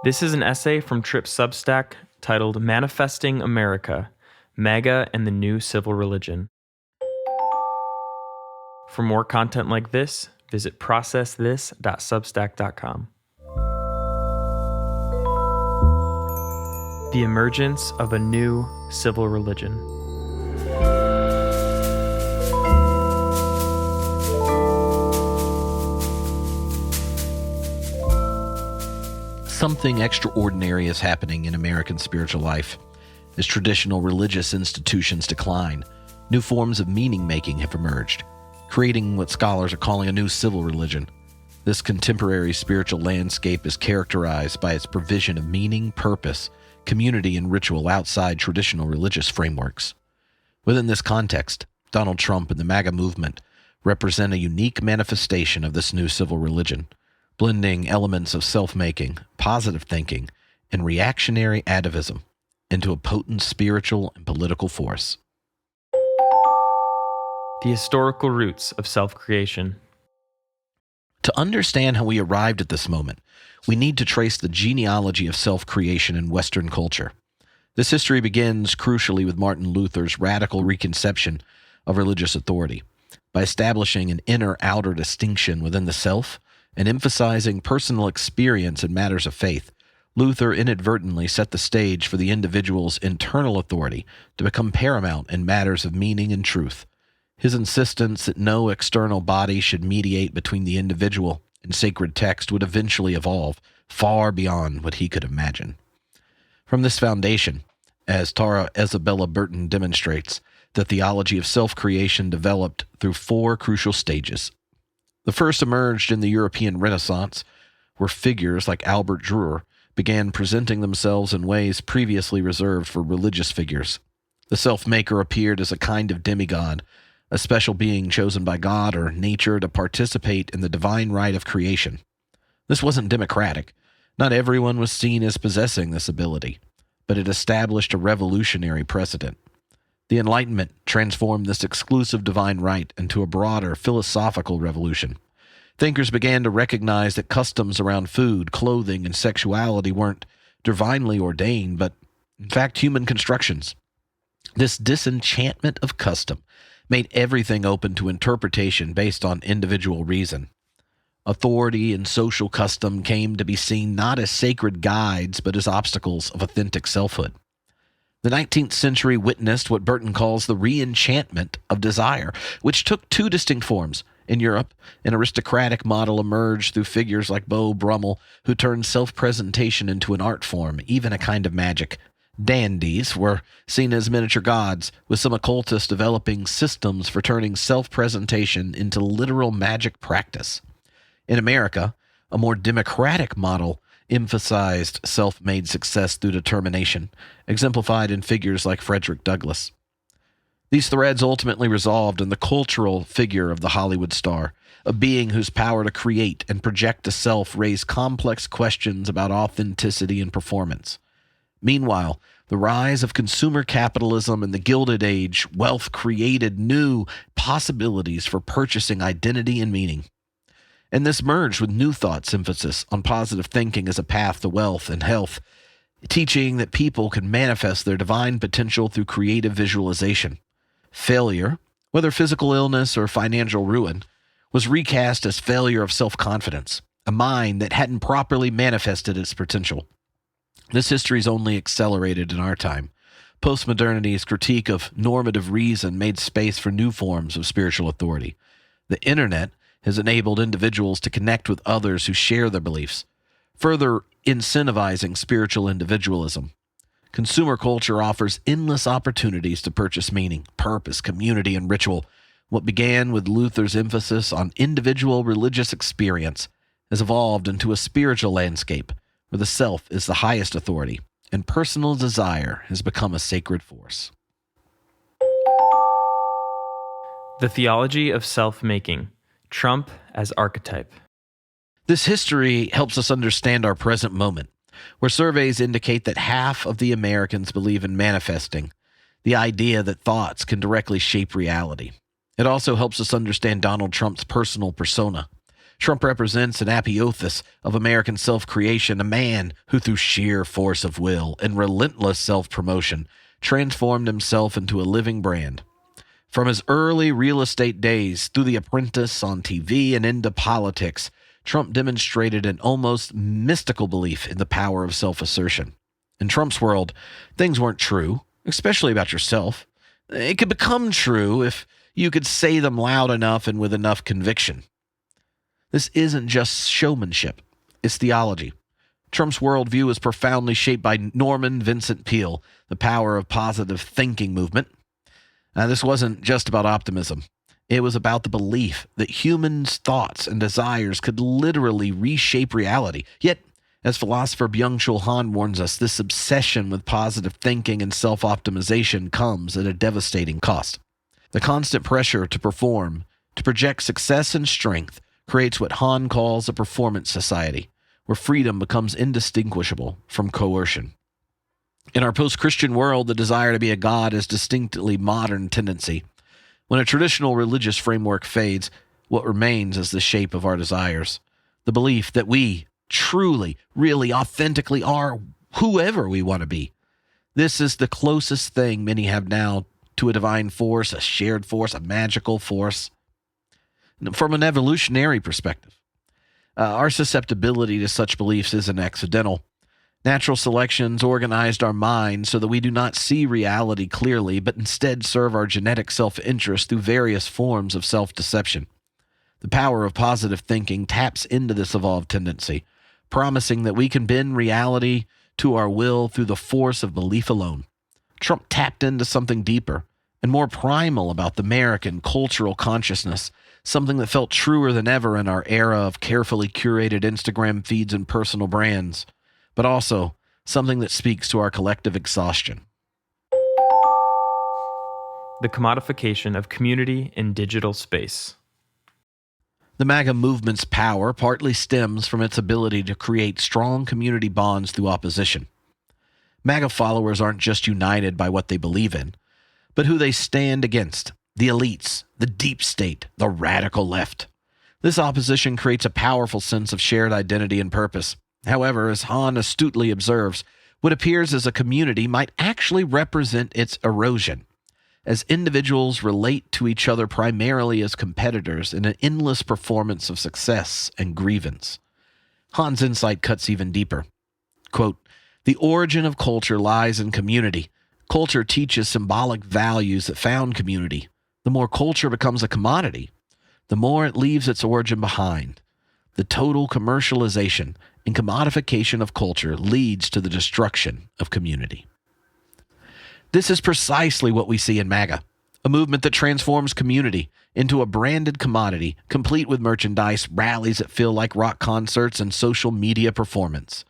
This is an essay from Tripp's Substack titled Manifesting America, MAGA and the New Civil Religion. For more content like this, visit processthis.substack.com. The emergence of a new civil religion. Something extraordinary is happening in American spiritual life. As traditional religious institutions decline, new forms of meaning-making have emerged, creating what scholars are calling a new civil religion. This contemporary spiritual landscape is characterized by its provision of meaning, purpose, community, and ritual outside traditional religious frameworks. Within this context, Donald Trump and the MAGA movement represent a unique manifestation of this new civil religion, blending elements of self-making, positive thinking, and reactionary atavism into a potent spiritual and political force. The historical roots of self-creation. To understand how we arrived at this moment, we need to trace the genealogy of self-creation in Western culture. This history begins crucially with Martin Luther's radical reconception of religious authority. By establishing an inner-outer distinction within the self and emphasizing personal experience in matters of faith, Luther inadvertently set the stage for the individual's internal authority to become paramount in matters of meaning and truth. His insistence that no external body should mediate between the individual and sacred text would eventually evolve far beyond what he could imagine. From this foundation, as Tara Isabella Burton demonstrates, the theology of self-creation developed through four crucial stages. The first emerged in the European Renaissance, where figures like Albert Dürer began presenting themselves in ways previously reserved for religious figures. The self-maker appeared as a kind of demigod, a special being chosen by God or nature to participate in the divine right of creation. This wasn't democratic. Not everyone was seen as possessing this ability, but it established a revolutionary precedent. The Enlightenment transformed this exclusive divine right into a broader philosophical revolution. Thinkers began to recognize that customs around food, clothing, and sexuality weren't divinely ordained, but in fact human constructions. This disenchantment of custom made everything open to interpretation based on individual reason. Authority and social custom came to be seen not as sacred guides, but as obstacles of authentic selfhood. The 19th century witnessed what Burton calls the re-enchantment of desire, which took two distinct forms. In Europe, an aristocratic model emerged through figures like Beau Brummel, who turned self-presentation into an art form, even a kind of magic. Dandies were seen as miniature gods, with some occultists developing systems for turning self-presentation into literal magic practice. In America, a more democratic model emphasized self-made success through determination, exemplified in figures like Frederick Douglass. These threads ultimately resolved in the cultural figure of the Hollywood star, a being whose power to create and project a self raised complex questions about authenticity and performance. Meanwhile, the rise of consumer capitalism and the Gilded Age, wealth created new possibilities for purchasing identity and meaning. And this merged with New Thought's emphasis on positive thinking as a path to wealth and health, teaching that people can manifest their divine potential through creative visualization. Failure, whether physical illness or financial ruin, was recast as failure of self-confidence, a mind that hadn't properly manifested its potential. This history is only accelerated in our time. Postmodernity's critique of normative reason made space for new forms of spiritual authority. The internet has enabled individuals to connect with others who share their beliefs, further incentivizing spiritual individualism. Consumer culture offers endless opportunities to purchase meaning, purpose, community, and ritual. What began with Luther's emphasis on individual religious experience has evolved into a spiritual landscape where the self is the highest authority and personal desire has become a sacred force. The theology of self-making. Trump as archetype. This history helps us understand our present moment, where surveys indicate that half of the Americans believe in manifesting, the idea that thoughts can directly shape reality. It also helps us understand Donald Trump's personal persona. Trump represents an apotheosis of American self-creation, a man who through sheer force of will and relentless self-promotion transformed himself into a living brand. From his early real estate days through The Apprentice on TV and into politics, Trump demonstrated an almost mystical belief in the power of self-assertion. In Trump's world, things weren't true, especially about yourself. It could become true if you could say them loud enough and with enough conviction. This isn't just showmanship, it's theology. Trump's worldview is profoundly shaped by Norman Vincent Peale, the power of positive thinking movement. This wasn't just about optimism. It was about the belief that humans' thoughts and desires could literally reshape reality. Yet, as philosopher Byung-Chul Han warns us, this obsession with positive thinking and self-optimization comes at a devastating cost. The constant pressure to perform, to project success and strength, creates what Han calls a performance society, where freedom becomes indistinguishable from coercion. In our post-Christian world, the desire to be a god is distinctly modern tendency. When a traditional religious framework fades, what remains is the shape of our desires, the belief that we truly, really, authentically are whoever we want to be. This is the closest thing many have now to a divine force, a shared force, a magical force. From an evolutionary perspective, our susceptibility to such beliefs isn't accidental. Natural selections organized our minds so that we do not see reality clearly, but instead serve our genetic self-interest through various forms of self-deception. The power of positive thinking taps into this evolved tendency, promising that we can bend reality to our will through the force of belief alone. Trump tapped into something deeper and more primal about the American cultural consciousness, something that felt truer than ever in our era of carefully curated Instagram feeds and personal brands, but also something that speaks to our collective exhaustion. The commodification of community in digital space. The MAGA movement's power partly stems from its ability to create strong community bonds through opposition. MAGA followers aren't just united by what they believe in, but who they stand against: the elites, the deep state, the radical left. This opposition creates a powerful sense of shared identity and purpose. However, as Han astutely observes, what appears as a community might actually represent its erosion, as individuals relate to each other primarily as competitors in an endless performance of success and grievance. Han's insight cuts even deeper. Quote, "The origin of culture lies in community. Culture teaches symbolic values that found community. The more culture becomes a commodity, the more it leaves its origin behind. The total commercialization and commodification of culture leads to the destruction of community." This is precisely what we see in MAGA, a movement that transforms community into a branded commodity, complete with merchandise, rallies that feel like rock concerts, and social media performance.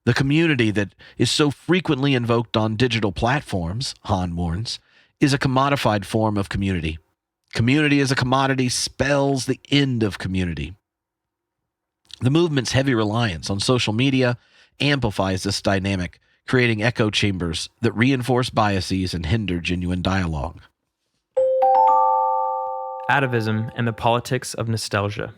The community that is so frequently invoked on digital platforms, Han warns, is a commodified form of community. Community as a commodity spells the end of community. The movement's heavy reliance on social media amplifies this dynamic, creating echo chambers that reinforce biases and hinder genuine dialogue. Atavism and the politics of nostalgia.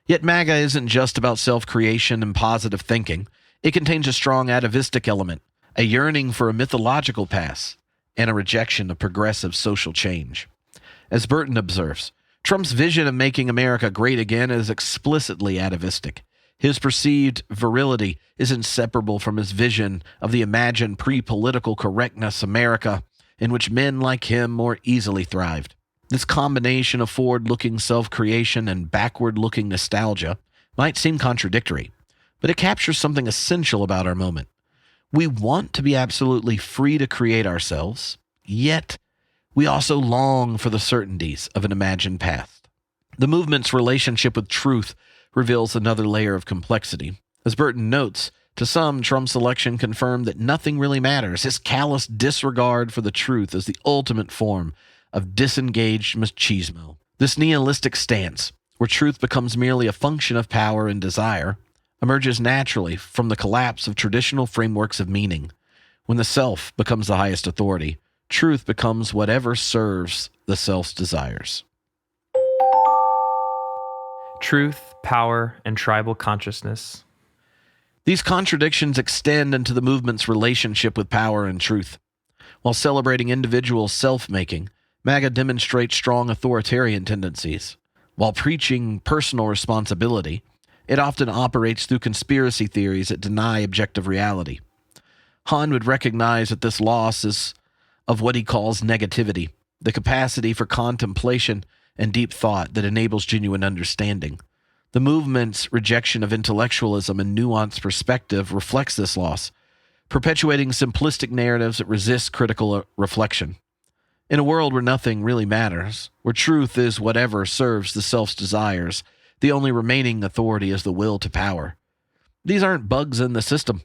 Yet MAGA isn't just about self-creation and positive thinking. It contains a strong atavistic element, a yearning for a mythological past, and a rejection of progressive social change. As Burton observes, Trump's vision of making America great again is explicitly atavistic. His perceived virility is inseparable from his vision of the imagined pre-political correctness America in which men like him more easily thrived. This combination of forward-looking self-creation and backward-looking nostalgia might seem contradictory, but it captures something essential about our moment. We want to be absolutely free to create ourselves, yet we also long for the certainties of an imagined past. The movement's relationship with truth reveals another layer of complexity. As Burton notes, to some, Trump's election confirmed that nothing really matters. His callous disregard for the truth is the ultimate form of disengaged machismo. This nihilistic stance, where truth becomes merely a function of power and desire, emerges naturally from the collapse of traditional frameworks of meaning. When the self becomes the highest authority, truth becomes whatever serves the self's desires. truth, power, and tribal consciousness. These contradictions extend into the movement's relationship with power and truth. While celebrating individual self-making, MAGA demonstrates strong authoritarian tendencies. While preaching personal responsibility, it often operates through conspiracy theories that deny objective reality. Hahn would recognize that this loss is of what he calls negativity, the capacity for contemplation and deep thought that enables genuine understanding. The movement's rejection of intellectualism and nuanced perspective reflects this loss, perpetuating simplistic narratives that resist critical reflection. In a world where nothing really matters, where truth is whatever serves the self's desires, the only remaining authority is the will to power. These aren't bugs in the system.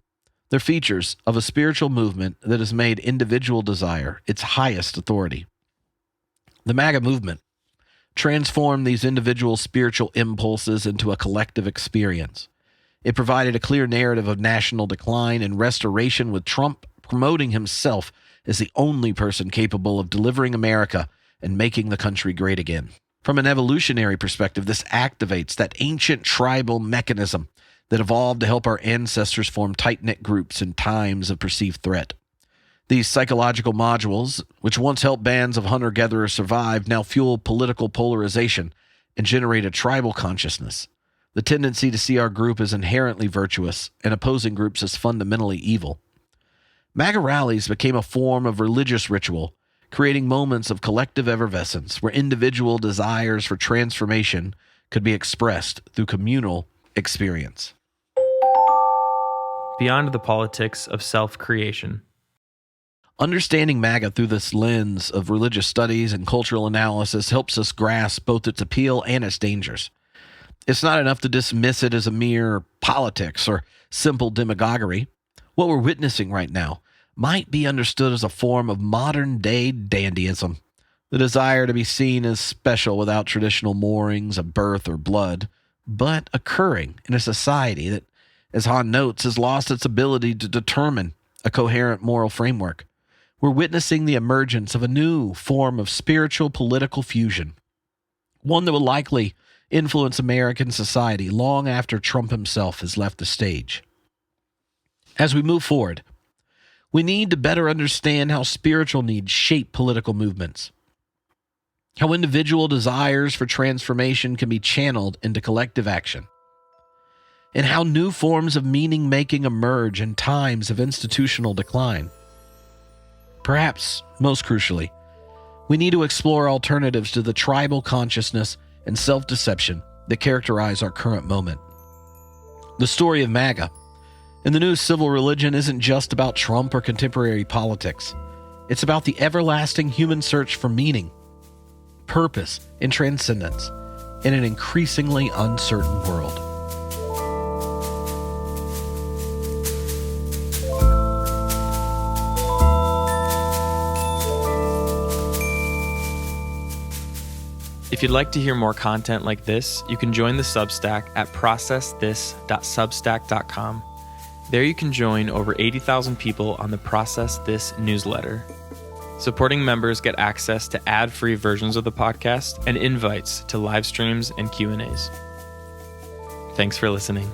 They're features of a spiritual movement that has made individual desire its highest authority. The MAGA movement transformed these individual spiritual impulses into a collective experience. It provided a clear narrative of national decline and restoration, with Trump promoting himself as the only person capable of delivering America and making the country great again. From an evolutionary perspective, this activates that ancient tribal mechanism that evolved to help our ancestors form tight-knit groups in times of perceived threat. These psychological modules, which once helped bands of hunter-gatherers survive, now fuel political polarization and generate a tribal consciousness. The tendency to see our group as inherently virtuous and opposing groups as fundamentally evil. MAGA rallies became a form of religious ritual, creating moments of collective effervescence where individual desires for transformation could be expressed through communal experience. Beyond the politics of self-creation. Understanding MAGA through this lens of religious studies and cultural analysis helps us grasp both its appeal and its dangers. It's not enough to dismiss it as a mere politics or simple demagoguery. What we're witnessing right now might be understood as a form of modern-day dandyism, the desire to be seen as special without traditional moorings of birth or blood, but occurring in a society that, as Hahn notes, has lost its ability to determine a coherent moral framework. We're witnessing the emergence of a new form of spiritual political fusion, one that will likely influence American society long after Trump himself has left the stage. As we move forward, we need to better understand how spiritual needs shape political movements, how individual desires for transformation can be channeled into collective action, and how new forms of meaning-making emerge in times of institutional decline. Perhaps, most crucially, we need to explore alternatives to the tribal consciousness and self-deception that characterize our current moment. The story of MAGA and the new civil religion isn't just about Trump or contemporary politics. It's about the everlasting human search for meaning, purpose, and transcendence in an increasingly uncertain world. If you'd like to hear more content like this, you can join the Substack at processthis.substack.com. There you can join over 80,000 people on the Process This newsletter. Supporting members get access to ad-free versions of the podcast and invites to live streams and Q&As. Thanks for listening.